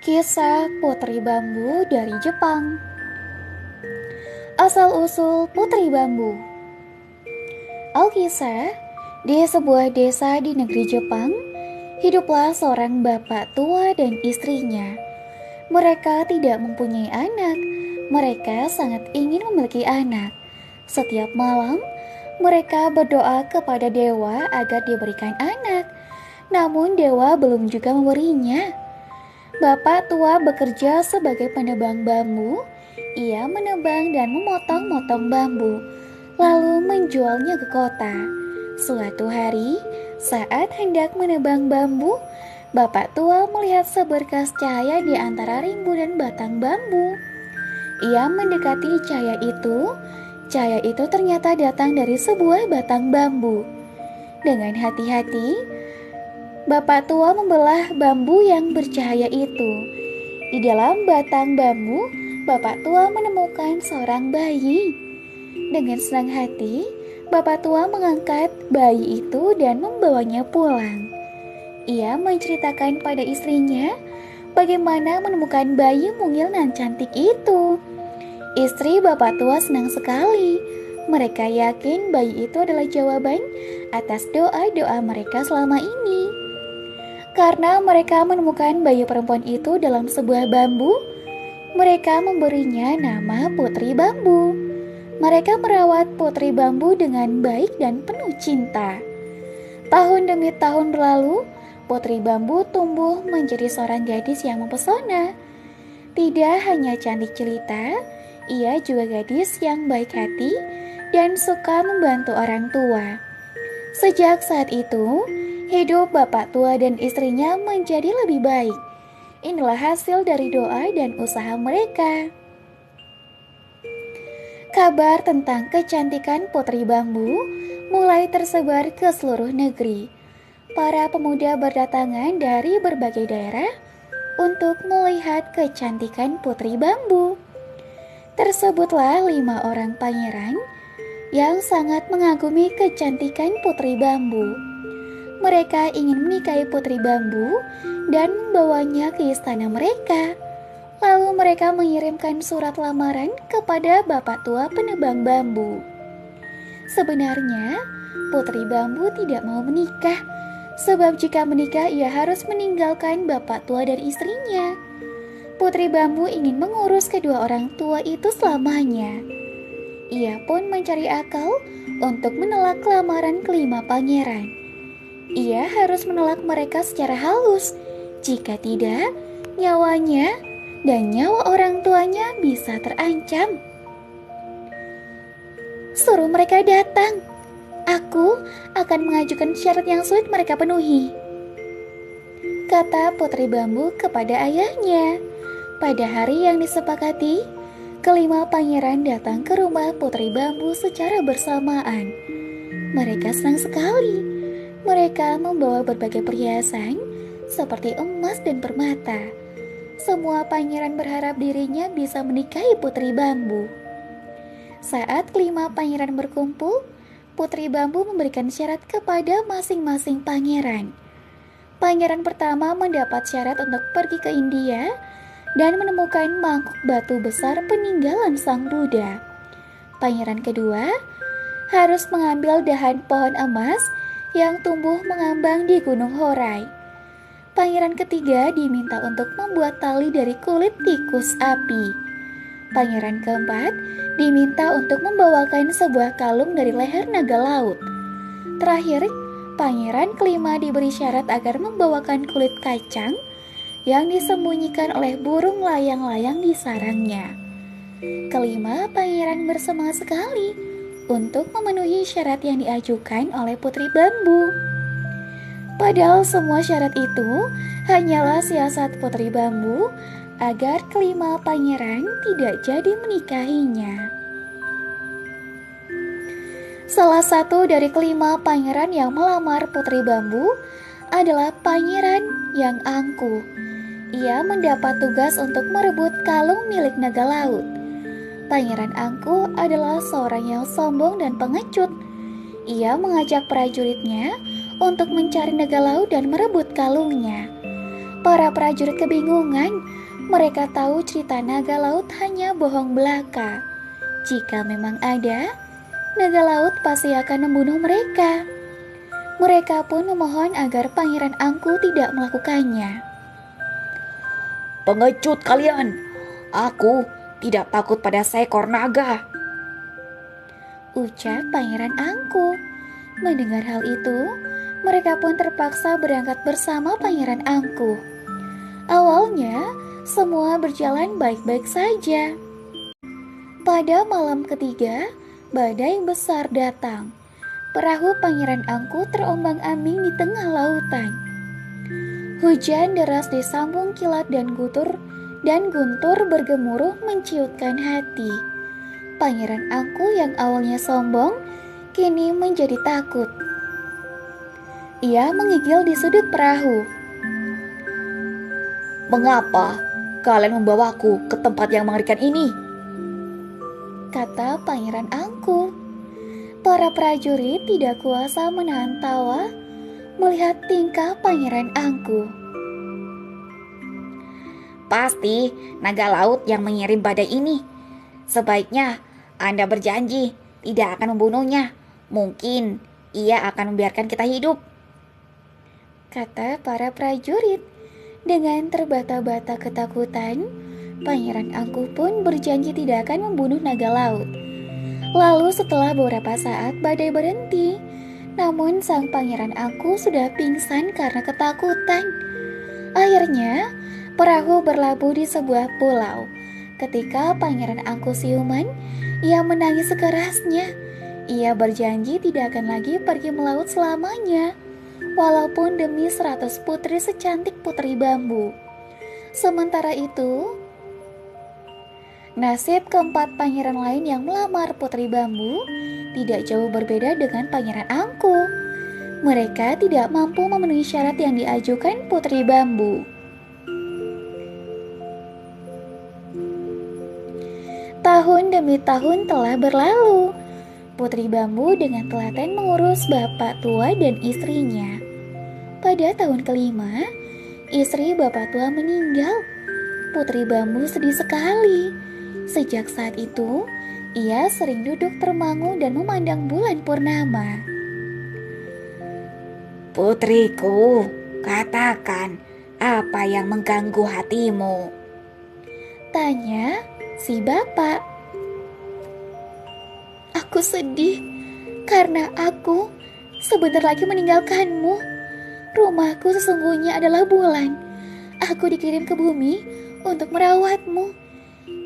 Kisah Putri Bambu dari Jepang. Asal-usul Putri Bambu. Alkisah, di sebuah desa di negeri Jepang, hiduplah seorang bapak tua dan istrinya. Mereka tidak mempunyai anak. Mereka sangat ingin memiliki anak. Setiap malam, mereka berdoa kepada dewa agar diberikan anak. Namun dewa belum juga memberinya. Bapak tua bekerja sebagai penebang bambu. Ia menebang dan memotong-motong bambu, lalu menjualnya ke kota. Suatu hari, saat hendak menebang bambu, bapak tua melihat seberkas cahaya di antara rimbunan batang bambu. Ia mendekati cahaya itu. Cahaya itu ternyata datang dari sebuah batang bambu. Dengan hati-hati, bapak tua membelah bambu yang bercahaya itu. Di dalam batang bambu, bapak tua menemukan seorang bayi. Dengan senang hati, bapak tua mengangkat bayi itu dan membawanya pulang. Ia menceritakan pada istrinya bagaimana menemukan bayi mungil dan cantik itu. Istri bapak tua senang sekali. Mereka yakin bayi itu adalah jawaban atas doa-doa mereka selama ini. Karena mereka menemukan bayi perempuan itu dalam sebuah bambu, mereka memberinya nama Putri Bambu. Mereka merawat Putri Bambu dengan baik dan penuh cinta. Tahun demi tahun berlalu, Putri Bambu tumbuh menjadi seorang gadis yang mempesona. Tidak hanya cantik jelita, ia juga gadis yang baik hati dan suka membantu orang tua. Sejak saat itu, hidup bapak tua dan istrinya menjadi lebih baik. Inilah hasil dari doa dan usaha mereka. Kabar tentang kecantikan Putri Bambu mulai tersebar ke seluruh negeri. Para pemuda berdatangan dari berbagai daerah untuk melihat kecantikan Putri Bambu. Tersebutlah 5 orang pangeran yang sangat mengagumi kecantikan Putri Bambu. Mereka ingin menikahi Putri Bambu dan membawanya ke istana mereka. Lalu mereka mengirimkan surat lamaran kepada bapak tua penebang bambu. Sebenarnya, Putri Bambu tidak mau menikah, sebab jika menikah ia harus meninggalkan bapak tua dan istrinya. Putri Bambu ingin mengurus kedua orang tua itu selamanya. Ia pun mencari akal untuk menolak lamaran kelima pangeran. Ia harus menolak mereka secara halus. Jika tidak, nyawanya dan nyawa orang tuanya bisa terancam. Suruh mereka datang. Aku akan mengajukan syarat yang sulit mereka penuhi, kata Putri Bambu kepada ayahnya. Pada hari yang disepakati, kelima pangeran datang ke rumah Putri Bambu secara bersamaan. Mereka senang sekali. Mereka membawa berbagai perhiasan seperti emas dan permata. Semua pangeran berharap dirinya bisa menikahi Putri Bambu. Saat kelima pangeran berkumpul, Putri Bambu memberikan syarat kepada masing-masing pangeran. Pangeran pertama mendapat syarat untuk pergi ke India dan menemukan mangkuk batu besar peninggalan Sang Buddha. Pangeran kedua harus mengambil dahan pohon emas yang tumbuh mengambang di Gunung Horai. Pangeran ketiga diminta untuk membuat tali dari kulit tikus api. Pangeran keempat diminta untuk membawakan sebuah kalung dari leher naga laut. Terakhir, pangeran kelima diberi syarat agar membawakan kulit kacang yang disembunyikan oleh burung layang-layang di sarangnya. Kelima pangeran bersemangat sekali untuk memenuhi syarat yang diajukan oleh Putri Bambu. Padahal semua syarat itu hanyalah siasat Putri Bambu agar kelima pangeran tidak jadi menikahinya. Salah satu dari kelima pangeran yang melamar Putri Bambu adalah Pangeran yang angkuh. Ia mendapat tugas untuk merebut kalung milik naga laut. Pangeran angkuh adalah seorang yang sombong dan pengecut. Ia mengajak prajuritnya untuk mencari naga laut dan merebut kalungnya. Para prajurit kebingungan. Mereka tahu cerita naga laut hanya bohong belaka. Jika memang ada, naga laut pasti akan membunuh mereka. Mereka pun memohon agar Pangeran Angku tidak melakukannya. Pengecut kalian, aku tidak takut pada seekor naga, ucap Pangeran Angku. Mendengar hal itu, mereka pun terpaksa berangkat bersama Pangeran Angku. Awalnya, semua berjalan baik-baik saja. Pada malam ketiga, badai besar datang. Perahu Pangeran Angku terombang-ambing di tengah lautan. Hujan deras disambung kilat dan guntur bergemuruh menciutkan hati. Pangeran Angku yang awalnya sombong, kini menjadi takut. Ia menggigil di sudut perahu. "Mengapa kalian membawaku ke tempat yang mengerikan ini?" kata Pangeran Angku. Para prajurit tidak kuasa menahan tawa melihat tingkah Pangeran Angku. "Pasti naga laut yang mengirim badai ini. Sebaiknya Anda berjanji tidak akan membunuhnya. Mungkin ia akan membiarkan kita hidup," kata para prajurit. Dengan terbata-bata ketakutan, Pangeran Angku pun berjanji tidak akan membunuh naga laut. Lalu setelah beberapa saat badai berhenti, namun sang Pangeran Angku sudah pingsan karena ketakutan. Akhirnya, perahu berlabuh di sebuah pulau. Ketika Pangeran Angku siuman, ia menangis sekerasnya. Ia berjanji tidak akan lagi pergi melaut selamanya, walaupun demi 100 putri secantik Putri Bambu. Sementara itu, nasib keempat pangeran lain yang melamar Putri Bambu tidak jauh berbeda dengan Pangeran Angku. Mereka tidak mampu memenuhi syarat yang diajukan Putri Bambu. Tahun demi tahun telah berlalu. Putri Bambu dengan telaten mengurus bapak tua dan istrinya. Pada tahun kelima, istri bapak tua meninggal. Putri Bambu sedih sekali. Sejak saat itu, ia sering duduk termangu dan memandang bulan purnama. "Putriku, katakan apa yang mengganggu hatimu?" tanya si bapak. "Aku sedih karena aku sebentar lagi meninggalkanmu. Rumahku sesungguhnya adalah bulan. Aku dikirim ke bumi untuk merawatmu.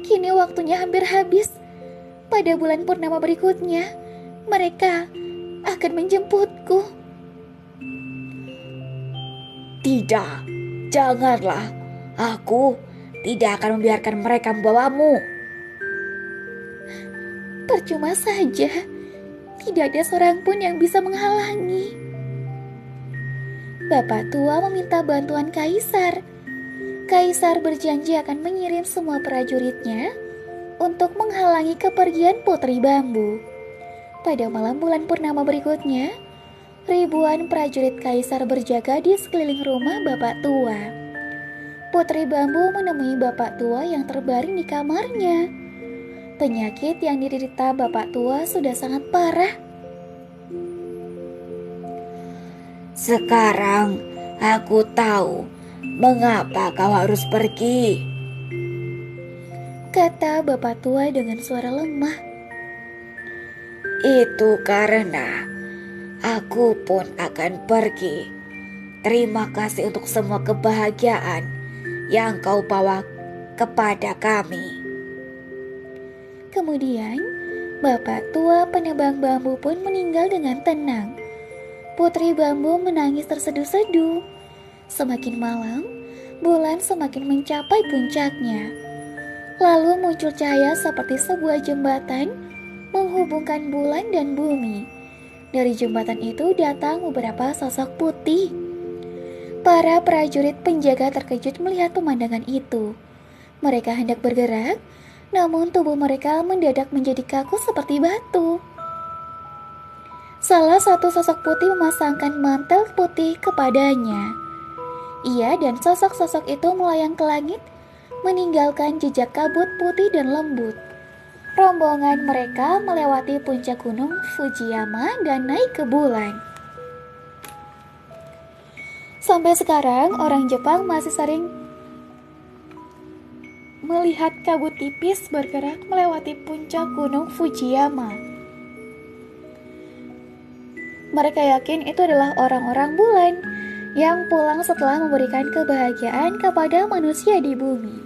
Kini waktunya hampir habis. Pada bulan purnama berikutnya, mereka akan menjemputku." "Tidak, janganlah. Aku tidak akan membiarkan mereka membawamu." "Percuma saja. Tidak ada seorang pun yang bisa menghalangi." Bapak tua meminta bantuan kaisar. Kaisar berjanji akan mengirim semua prajuritnya untuk menghalangi kepergian Putri Bambu. Pada malam bulan purnama berikutnya, ribuan prajurit kaisar berjaga di sekeliling rumah bapak tua. Putri Bambu menemui bapak tua yang terbaring di kamarnya. Penyakit yang diderita bapak tua sudah sangat parah. "Sekarang aku tahu mengapa kau harus pergi," kata bapak tua dengan suara lemah. "Itu karena aku pun akan pergi. Terima kasih untuk semua kebahagiaan yang kau bawa kepada kami." Kemudian, bapak tua penebang bambu pun meninggal dengan tenang. Putri Bambu menangis terseduh-seduh. Semakin malam, bulan semakin mencapai puncaknya. Lalu muncul cahaya seperti sebuah jembatan menghubungkan bulan dan bumi. Dari jembatan itu datang beberapa sosok putih. Para prajurit penjaga terkejut melihat pemandangan itu. Mereka hendak bergerak, namun tubuh mereka mendadak menjadi kaku seperti batu. Salah satu sosok putih memasangkan mantel putih kepadanya. Ia dan sosok-sosok itu melayang ke langit, meninggalkan jejak kabut putih dan lembut. Rombongan mereka melewati puncak gunung Fujiyama dan naik ke bulan. Sampai sekarang, orang Jepang masih sering melihat kabut tipis bergerak melewati puncak gunung Fujiyama. Mereka yakin itu adalah orang-orang bulan yang pulang setelah memberikan kebahagiaan kepada manusia di bumi.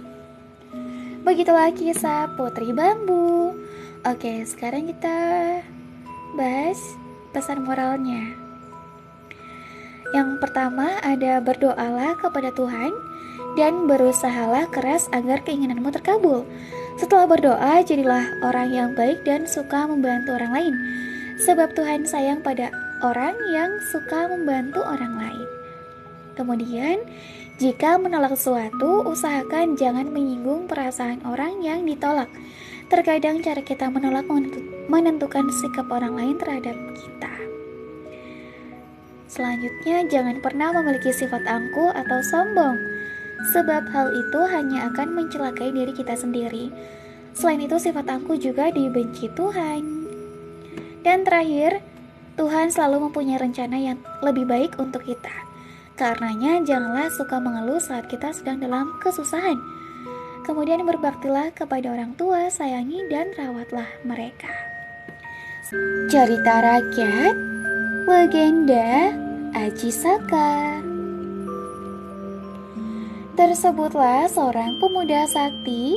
Begitulah kisah Putri Bambu. Oke, sekarang kita bahas pesan moralnya. Yang pertama ada berdoalah kepada Tuhan dan berusahalah keras agar keinginanmu terkabul. Setelah berdoa, jadilah orang yang baik dan suka membantu orang lain. Sebab Tuhan sayang pada orang yang suka membantu orang lain. Kemudian, jika menolak sesuatu, usahakan jangan menyinggung perasaan orang yang ditolak. Terkadang cara kita menolak menentukan sikap orang lain terhadap kita. Selanjutnya, jangan pernah memiliki sifat angkuh atau sombong, sebab hal itu hanya akan mencelakai diri kita sendiri. Selain itu, sifat angkuh juga dibenci Tuhan. Dan terakhir, Tuhan selalu mempunyai rencana yang lebih baik untuk kita. Karenanya, janganlah suka mengeluh saat kita sedang dalam kesusahan. Kemudian berbaktilah kepada orang tua, sayangi dan rawatlah mereka. Cerita rakyat, legenda Aji Saka. Tersebutlah seorang pemuda sakti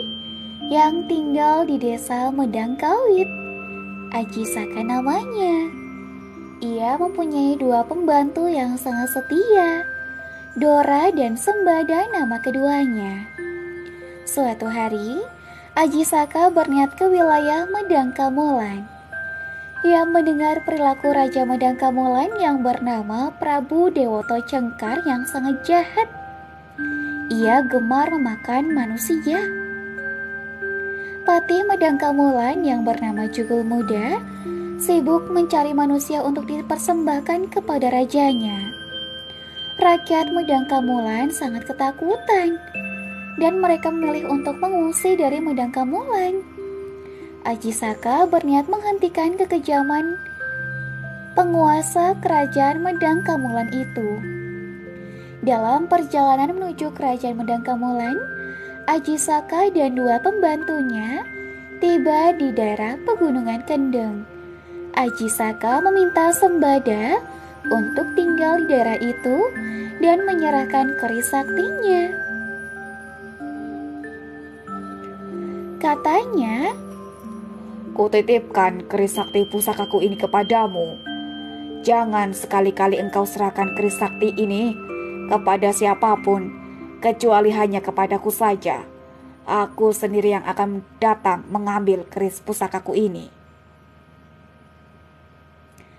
yang tinggal di desa Medangkawit. Aji Saka namanya. Ia mempunyai dua pembantu yang sangat setia, Dora dan Sembada nama keduanya. Suatu hari, Aji Saka berniat ke wilayah Medangkamolan. Ia mendengar perilaku Raja Medangkamolan yang bernama Prabu Dewoto Cengkar yang sangat jahat. Ia gemar memakan manusia. Patih Medangkamolan yang bernama Jugul Muda sibuk mencari manusia untuk dipersembahkan kepada rajanya. Rakyat Medangkamolan sangat ketakutan dan mereka memilih untuk mengungsi dari Medangkamolan. Aji Saka berniat menghentikan kekejaman penguasa kerajaan Medangkamolan itu. Dalam perjalanan menuju kerajaan Medangkamolan, Aji Saka dan dua pembantunya tiba di daerah Pegunungan Kendeng. Aji Saka meminta Sembada untuk tinggal di daerah itu dan menyerahkan keris saktinya. Katanya, Kutitipkan keris sakti pusakaku ini kepadamu. Jangan sekali-kali engkau serahkan keris sakti ini kepada siapapun, kecuali hanya kepadaku saja. Aku sendiri yang akan datang mengambil keris pusakaku ini.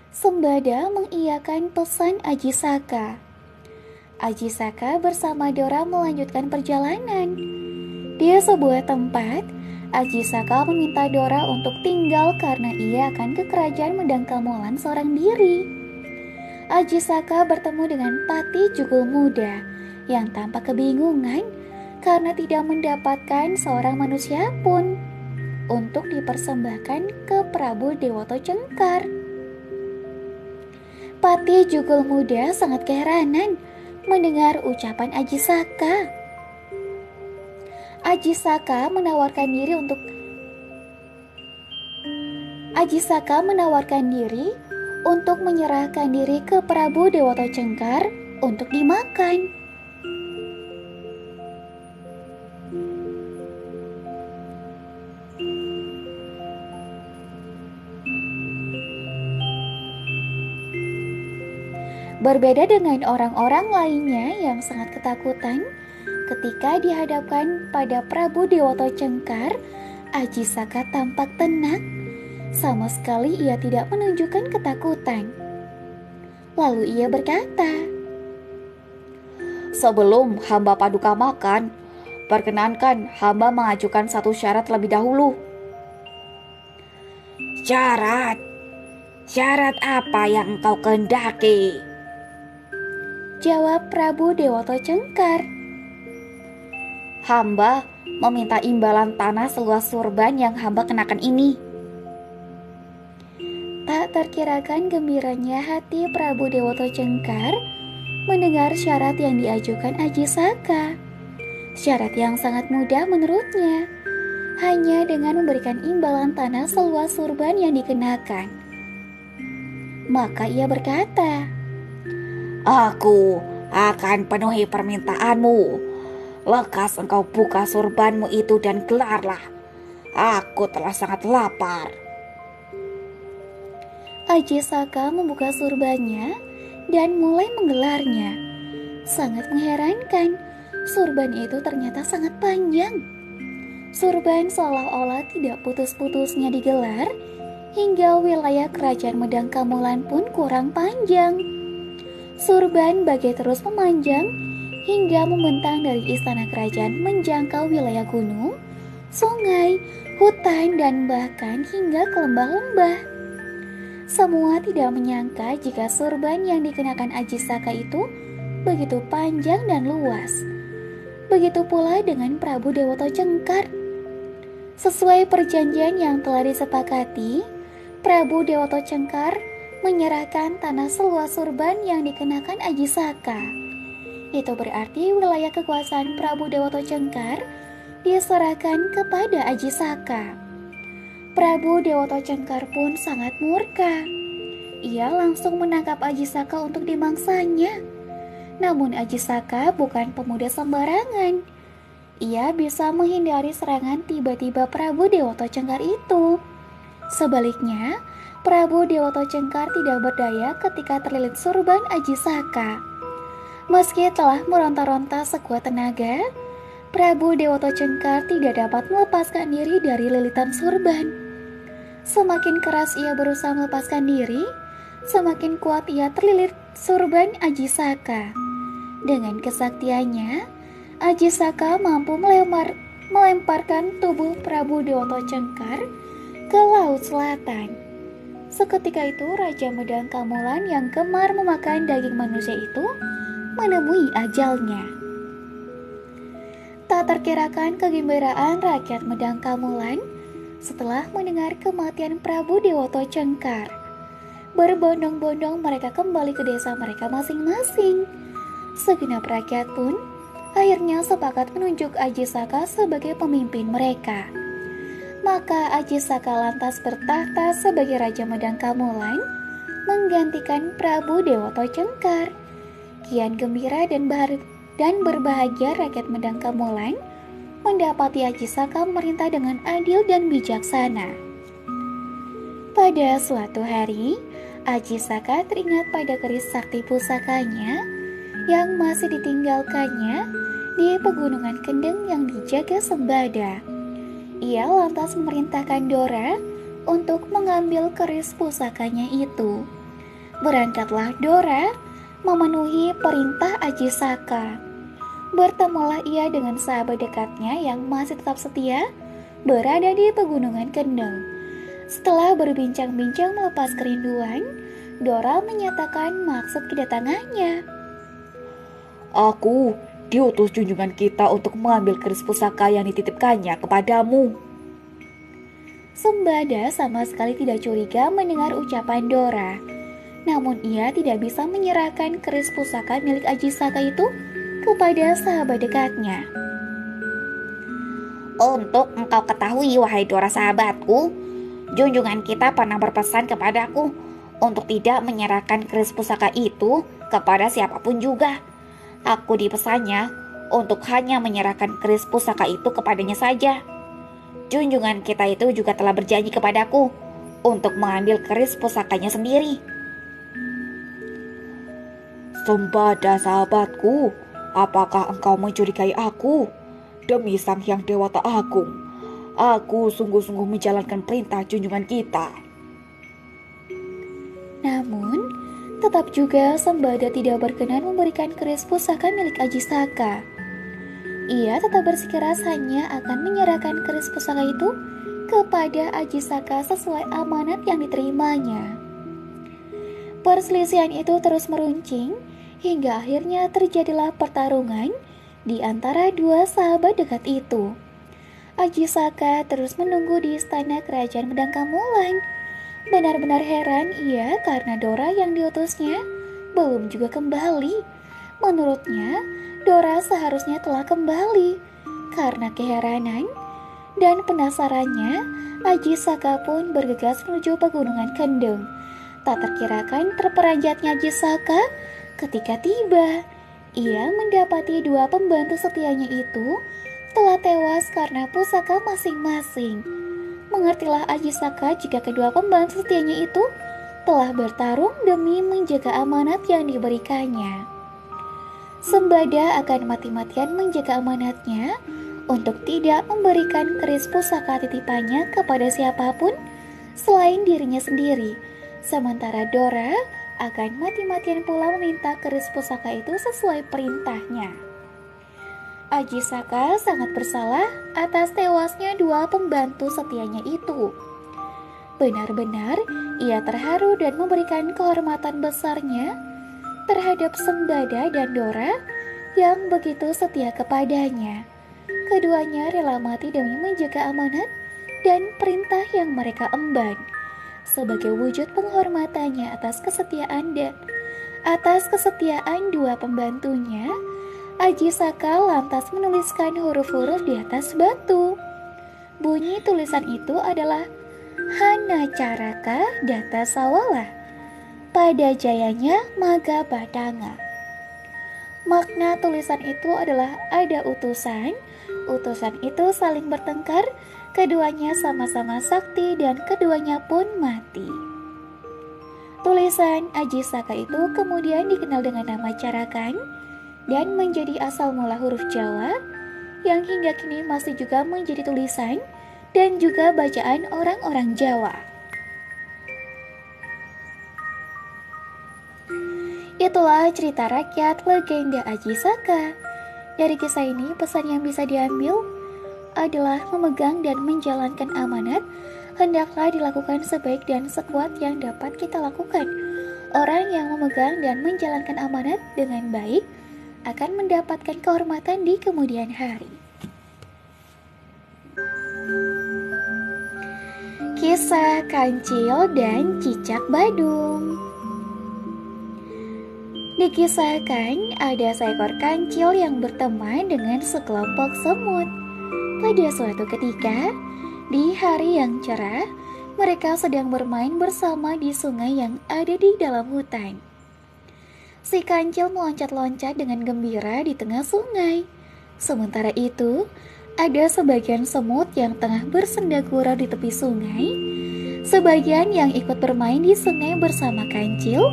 Sembada mengiyakan pesan Aji Saka. Aji Saka bersama Dora melanjutkan perjalanan. Di sebuah tempat, Aji Saka meminta Dora untuk tinggal karena ia akan ke kerajaan Medangkamolan seorang diri. Aji Saka bertemu dengan Patih Jugul Muda yang tampak kebingungan karena tidak mendapatkan seorang manusia pun untuk dipersembahkan ke Prabu Dewoto Cengkar. Patih Jugul Muda sangat keheranan mendengar ucapan Aji Saka. Aji Saka menawarkan diri untuk menyerahkan diri ke Prabu Dewoto Cengkar untuk dimakan. Berbeda dengan orang-orang lainnya yang sangat ketakutan, ketika dihadapkan pada Prabu Dewoto Cengkar, Aji Saka tampak tenang. Sama sekali ia tidak menunjukkan ketakutan. Lalu ia berkata, Sebelum hamba paduka makan, perkenankan hamba mengajukan satu syarat lebih dahulu. Syarat? Syarat apa yang engkau kehendaki? jawab Prabu Dewata Cengkar. Hamba meminta imbalan tanah seluas surban yang hamba kenakan ini. Tak terkirakan gembiranya hati Prabu Dewata Cengkar mendengar syarat yang diajukan Aji Saka. Syarat yang sangat mudah menurutnya, hanya dengan memberikan imbalan tanah seluas surban yang dikenakan. Maka ia berkata, Aku akan penuhi permintaanmu. Lekas engkau buka surbanmu itu dan gelarlah. Aku telah sangat lapar. Aji Saka membuka surbannya dan mulai menggelarnya. Sangat mengherankan, surban itu ternyata sangat panjang. Surban seolah-olah tidak putus-putusnya digelar, hingga wilayah kerajaan Medang Kamulan pun kurang panjang. Surban bagai terus memanjang hingga membentang dari istana kerajaan menjangkau wilayah gunung, sungai, hutan, dan bahkan hingga ke lembah-lembah. Semua tidak menyangka jika surban yang dikenakan Aji Saka itu begitu panjang dan luas. Begitu pula dengan Prabu Dewata Cengkar. Sesuai perjanjian yang telah disepakati, Prabu Dewata Cengkar menyerahkan tanah seluas surban yang dikenakan Aji Saka. Itu berarti wilayah kekuasaan Prabu Dewata Cengkar diserahkan kepada Aji Saka. Prabu Dewata Cengkar pun sangat murka. Ia langsung menangkap Aji Saka untuk dimangsanya. Namun Aji Saka bukan pemuda sembarangan. Ia bisa menghindari serangan tiba-tiba Prabu Dewata Cengkar itu. Sebaliknya, Prabu Dewata Cengkar tidak berdaya ketika terlilit surban Aji Saka. Meski telah meronta-ronta sekuat tenaga, Prabu Dewata Cengkar tidak dapat melepaskan diri dari lilitan surban. Semakin keras ia berusaha melepaskan diri, semakin kuat ia terlilit surban Aji Saka. Dengan kesaktiannya, Aji Saka mampu melemparkan tubuh Prabu Dewata Cengkar ke Laut Selatan. Seketika itu Raja Medang Kamulan yang gemar memakan daging manusia itu menemui ajalnya. Tak terkirakan kegembiraan rakyat Medang Kamulan setelah mendengar kematian Prabu Dewata Cengkar. Berbondong-bondong mereka kembali ke desa mereka masing-masing. Segenap rakyat pun akhirnya sepakat menunjuk Aji Saka sebagai pemimpin mereka. Maka Aji Saka lantas bertahta sebagai Raja Medang Kamulan, menggantikan Prabu Dewata Cengkar. Kian gembira dan berbahagia rakyat Medang Kamulan mendapati Aji Saka memerintah dengan adil dan bijaksana. Pada suatu hari, Aji Saka teringat pada keris sakti pusakanya yang masih ditinggalkannya di pegunungan Kendeng yang dijaga Sembada. Ia lantas memerintahkan Dora untuk mengambil keris pusakanya itu. Berangkatlah Dora memenuhi perintah Aji Saka. Bertemulah ia dengan sahabat dekatnya yang masih tetap setia berada di pegunungan Kendeng. Setelah berbincang-bincang melepas kerinduan, Dora menyatakan maksud kedatangannya. Aku diutus junjungan kita untuk mengambil keris pusaka yang dititipkannya kepadamu. Sembada sama sekali tidak curiga mendengar ucapan Dora. Namun ia tidak bisa menyerahkan keris pusaka milik Aji Saka itu kepada sahabat dekatnya. Untuk engkau ketahui, wahai Dora sahabatku, junjungan kita pernah berpesan kepadaku untuk tidak menyerahkan keris pusaka itu kepada siapapun juga. Aku dipesannya untuk hanya menyerahkan keris pusaka itu kepadanya saja. Junjungan kita itu juga telah berjanji kepadaku untuk mengambil keris pusakanya sendiri. Sembada sahabatku, apakah engkau mencurigai aku? Demi Sang Hyang Dewata Agung, aku sungguh-sungguh menjalankan perintah junjungan kita. Namun, tetap juga Sembada tidak berkenan memberikan keris pusaka milik Aji Saka. Ia tetap bersikeras hanya akan menyerahkan keris pusaka itu kepada Aji Saka sesuai amanat yang diterimanya. Perselisihan itu terus meruncing hingga akhirnya terjadilah pertarungan di antara dua sahabat dekat itu. Aji Saka terus menunggu di istana kerajaan Medangkamulan. Benar-benar heran ia karena Dora yang diutusnya belum juga kembali. Menurutnya, Dora seharusnya telah kembali. Karena keheranan dan penasarannya, Aji Saka pun bergegas menuju pegunungan Kendeng. Tak terkirakan terperanjatnya Aji Saka ketika tiba. Ia mendapati dua pembantu setianya itu telah tewas karena pusaka masing-masing. Mengertilah Aji Saka jika kedua pembantu setianya itu telah bertarung demi menjaga amanat yang diberikannya. Sembada akan mati-matian menjaga amanatnya untuk tidak memberikan keris pusaka titipannya kepada siapapun selain dirinya sendiri. Sementara Dora akan mati-matian pula meminta keris pusaka itu sesuai perintahnya. Aji Saka sangat bersalah atas tewasnya dua pembantu setianya itu. Benar-benar ia terharu dan memberikan kehormatan besarnya terhadap Sembada dan Dora yang begitu setia kepadanya. Keduanya rela mati demi menjaga amanat dan perintah yang mereka emban. Sebagai wujud penghormatannya atas kesetiaan dua pembantunya, Aji Saka lantas menuliskan huruf-huruf di atas batu. Bunyi tulisan itu adalah Hanacaraka Data Sawala, pada jayanya Maga Badanga. Makna tulisan itu adalah ada utusan itu saling bertengkar, keduanya sama-sama sakti dan keduanya pun mati. Tulisan Aji Saka itu kemudian dikenal dengan nama Carakan dan menjadi asal mula huruf Jawa yang hingga kini masih juga menjadi tulisan dan juga bacaan orang-orang Jawa. Itulah cerita rakyat legenda Aji Saka. Dari kisah ini pesan yang bisa diambil adalah memegang dan menjalankan amanat hendaklah dilakukan sebaik dan sekuat yang dapat kita lakukan. Orang yang memegang dan menjalankan amanat dengan baik akan mendapatkan kehormatan di kemudian hari. Kisah Kancil dan Cicak Badung. Dikisahkan ada seekor kancil yang berteman dengan sekelompok semut. Pada suatu ketika, di hari yang cerah, mereka sedang bermain bersama di sungai yang ada di dalam hutan. Si kancil meloncat-loncat dengan gembira di tengah sungai. Sementara itu, ada sebagian semut yang tengah bersenda gurau di tepi sungai, sebagian yang ikut bermain di sungai bersama kancil,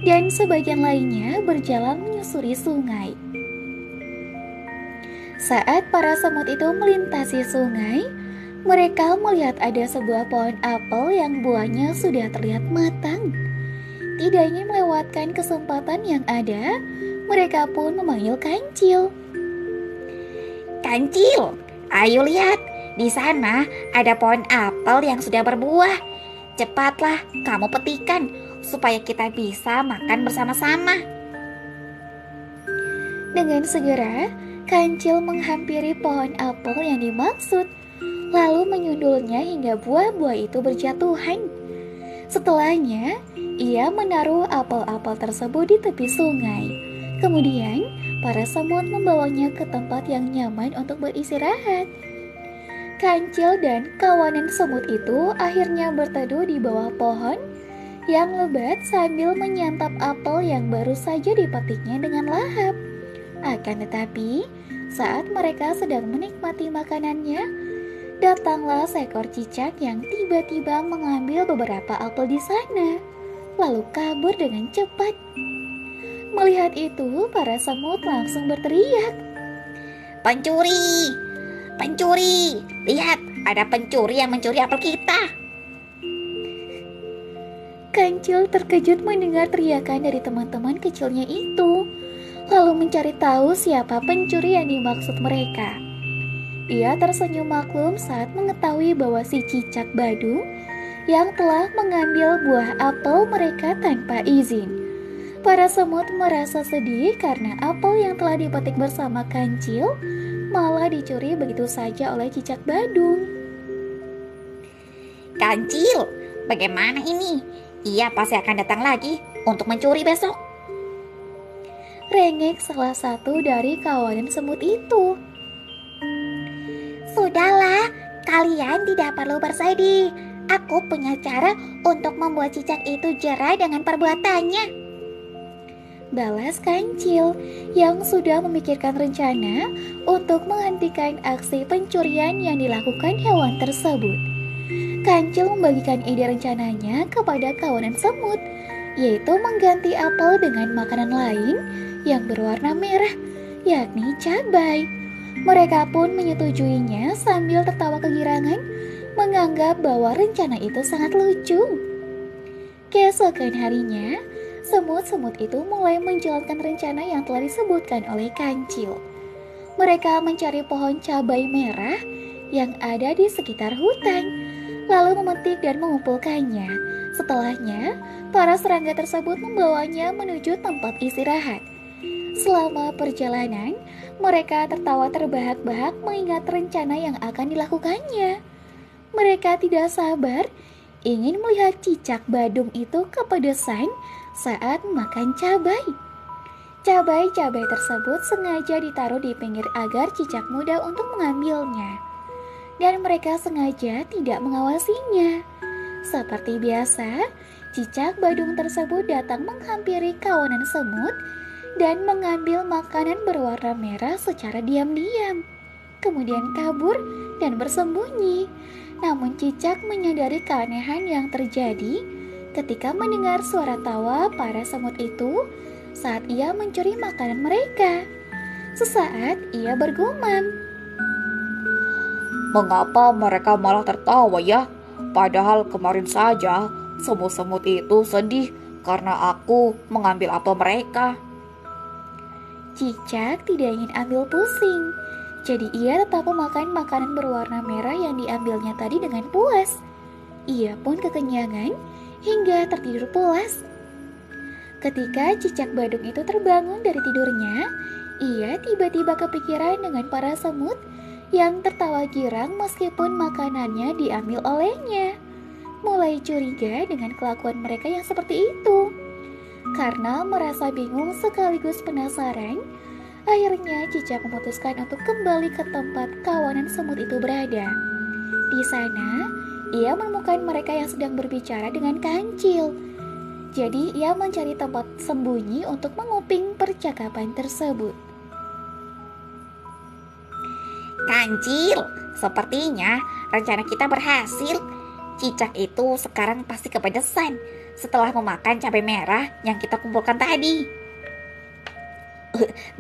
dan sebagian lainnya berjalan menyusuri sungai. Saat para semut itu melintasi sungai, mereka melihat ada sebuah pohon apel yang buahnya sudah terlihat matang. Tidak ingin melewatkan kesempatan yang ada, mereka pun memanggil kancil. Kancil, ayo lihat, di sana ada pohon apel yang sudah berbuah. Cepatlah kamu petikan supaya kita bisa makan bersama-sama. Dengan segera, kancil menghampiri pohon apel yang dimaksud, lalu menyundulnya hingga buah-buah itu berjatuhan. Setelahnya, ia menaruh apel-apel tersebut di tepi sungai. Kemudian, para semut membawanya ke tempat yang nyaman untuk beristirahat. Kancil dan kawanan semut itu akhirnya berteduh di bawah pohon yang lebat sambil menyantap apel yang baru saja dipetiknya dengan lahap. Akan tetapi, saat mereka sedang menikmati makanannya, datanglah seekor cicak yang tiba-tiba mengambil beberapa apel di sana, lalu kabur dengan cepat. Melihat itu, para semut langsung berteriak, Pencuri! Pencuri! Lihat, ada pencuri yang mencuri apel kita. Kancil terkejut mendengar teriakan dari teman-teman kecilnya itu, lalu mencari tahu siapa pencuri yang dimaksud mereka. Ia tersenyum maklum saat mengetahui bahwa si cicak badung yang telah mengambil buah apel mereka tanpa izin. Para semut merasa sedih karena apel yang telah dipetik bersama Kancil malah dicuri begitu saja oleh cicak badung. Kancil, bagaimana ini? Ia pasti akan datang lagi untuk mencuri besok. Rengek salah satu dari kawanan semut itu. Sudahlah, kalian tidak perlu bersedih. Aku punya cara untuk membuat cicak itu jera dengan perbuatannya, Balas Kancil yang sudah memikirkan rencana untuk menghentikan aksi pencurian yang dilakukan hewan tersebut. Kancil membagikan ide rencananya kepada kawanan semut, yaitu mengganti apel dengan makanan lain yang berwarna merah, yakni cabai. Mereka pun menyetujuinya sambil tertawa kegirangan, menganggap bahwa rencana itu sangat lucu. Keesokan harinya, semut-semut itu mulai menjalankan rencana yang telah disebutkan oleh Kancil. Mereka mencari pohon cabai merah yang ada di sekitar hutan, lalu memetik dan mengumpulkannya. Setelahnya, para serangga tersebut membawanya menuju tempat istirahat. Selama perjalanan, mereka tertawa terbahak-bahak mengingat rencana yang akan dilakukannya. Mereka tidak sabar ingin melihat cicak badung itu kepedesan saat makan cabai. Cabai-cabai tersebut sengaja ditaruh di pinggir agar cicak mudah untuk mengambilnya. Dan mereka sengaja tidak mengawasinya. Seperti biasa, cicak badung tersebut datang menghampiri kawanan semut dan mengambil makanan berwarna merah secara diam-diam. Kemudian kabur dan bersembunyi. Namun cicak menyadari keanehan yang terjadi ketika mendengar suara tawa para semut itu saat ia mencuri makanan mereka. Sesaat ia bergumam, Mengapa mereka malah tertawa ya? Padahal kemarin saja semut-semut itu sedih karena aku mengambil apel mereka. cicak tidak ingin ambil pusing. Jadi ia tetap memakan makanan berwarna merah yang diambilnya tadi dengan puas. Ia pun kekenyangan hingga tertidur pulas. Ketika cicak badung itu terbangun dari tidurnya, ia tiba-tiba kepikiran dengan para semut yang tertawa girang meskipun makanannya diambil olehnya. Mulai curiga dengan kelakuan mereka yang seperti itu. Karena merasa bingung sekaligus penasaran, akhirnya cicak memutuskan untuk kembali ke tempat kawanan semut itu berada. Di sana, ia menemukan mereka yang sedang berbicara dengan Kancil. Jadi ia mencari tempat sembunyi untuk menguping percakapan tersebut. Kancil, sepertinya rencana kita berhasil. Cicak itu sekarang pasti kepedesan setelah memakan cabai merah yang kita kumpulkan tadi.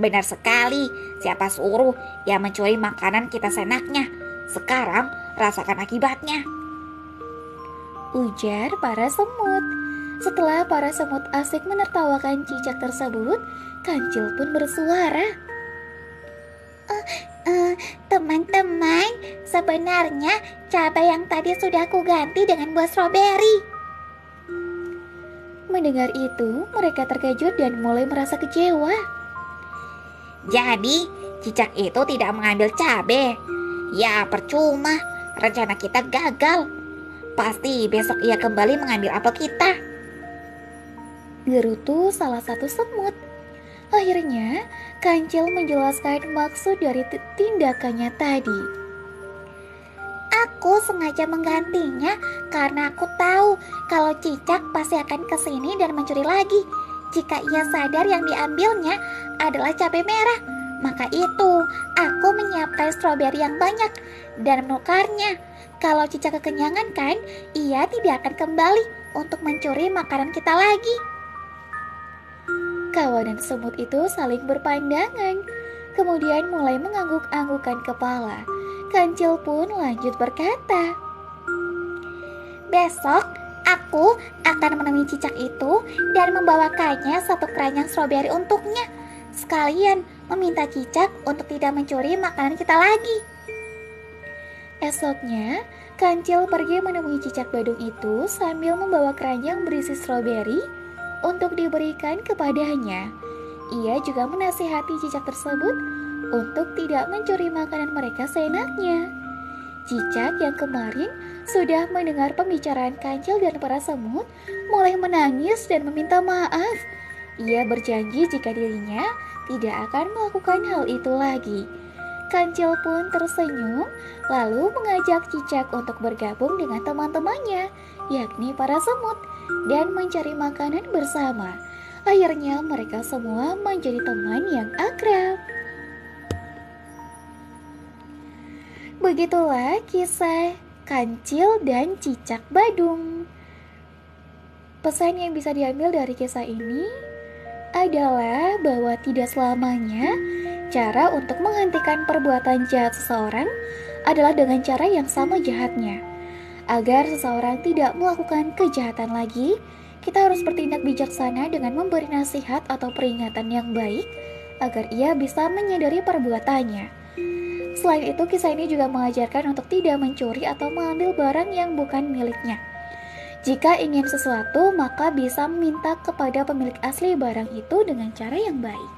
Benar sekali, siapa suruh ia mencuri makanan kita senaknya. Sekarang rasakan akibatnya, ujar para semut. Setelah para semut asik menertawakan cicak tersebut, Kancil pun bersuara. Teman-teman, sebenarnya cabai yang tadi sudah aku ganti dengan buah stroberi. Mendengar itu, mereka terkejut dan mulai merasa kecewa. Jadi cicak itu tidak mengambil cabai. Ya percuma, rencana kita gagal. Pasti besok ia kembali mengambil apel kita, Gerutu salah satu semut. Akhirnya, Kancil menjelaskan maksud dari tindakannya tadi. Aku sengaja menggantinya karena aku tahu kalau cicak pasti akan kesini dan mencuri lagi. Jika ia sadar yang diambilnya adalah cabai merah, maka itu aku menyiapkan stroberi yang banyak dan menukarnya. Kalau cicak kekenyangan kan, ia tidak akan kembali untuk mencuri makanan kita lagi. Kawanan semut itu saling berpandangan, kemudian mulai mengangguk-anggukkan kepala. Kancil pun lanjut berkata, Besok aku akan menemui cicak itu dan membawakannya satu keranjang stroberi untuknya. Sekalian meminta cicak untuk tidak mencuri makanan kita lagi. Esoknya, Kancil pergi menemui cicak badung itu sambil membawa keranjang berisi stroberi untuk diberikan kepadanya. Ia juga menasihati cicak tersebut untuk tidak mencuri makanan mereka seenaknya. Cicak yang kemarin sudah mendengar pembicaraan kancil dan para semut mulai menangis dan meminta maaf. Ia berjanji jika dirinya tidak akan melakukan hal itu lagi. Kancil pun tersenyum lalu mengajak cicak untuk bergabung dengan teman-temannya, yakni para semut, dan mencari makanan bersama. Akhirnya mereka semua menjadi teman yang akrab. Begitulah kisah Kancil dan Cicak Badung. Pesan yang bisa diambil dari kisah ini adalah bahwa tidak selamanya cara untuk menghentikan perbuatan jahat seseorang adalah dengan cara yang sama jahatnya. Agar seseorang tidak melakukan kejahatan lagi, kita harus bertindak bijaksana dengan memberi nasihat atau peringatan yang baik agar ia bisa menyadari perbuatannya. Selain itu, kisah ini juga mengajarkan untuk tidak mencuri atau mengambil barang yang bukan miliknya. Jika ingin sesuatu, maka bisa meminta kepada pemilik asli barang itu dengan cara yang baik.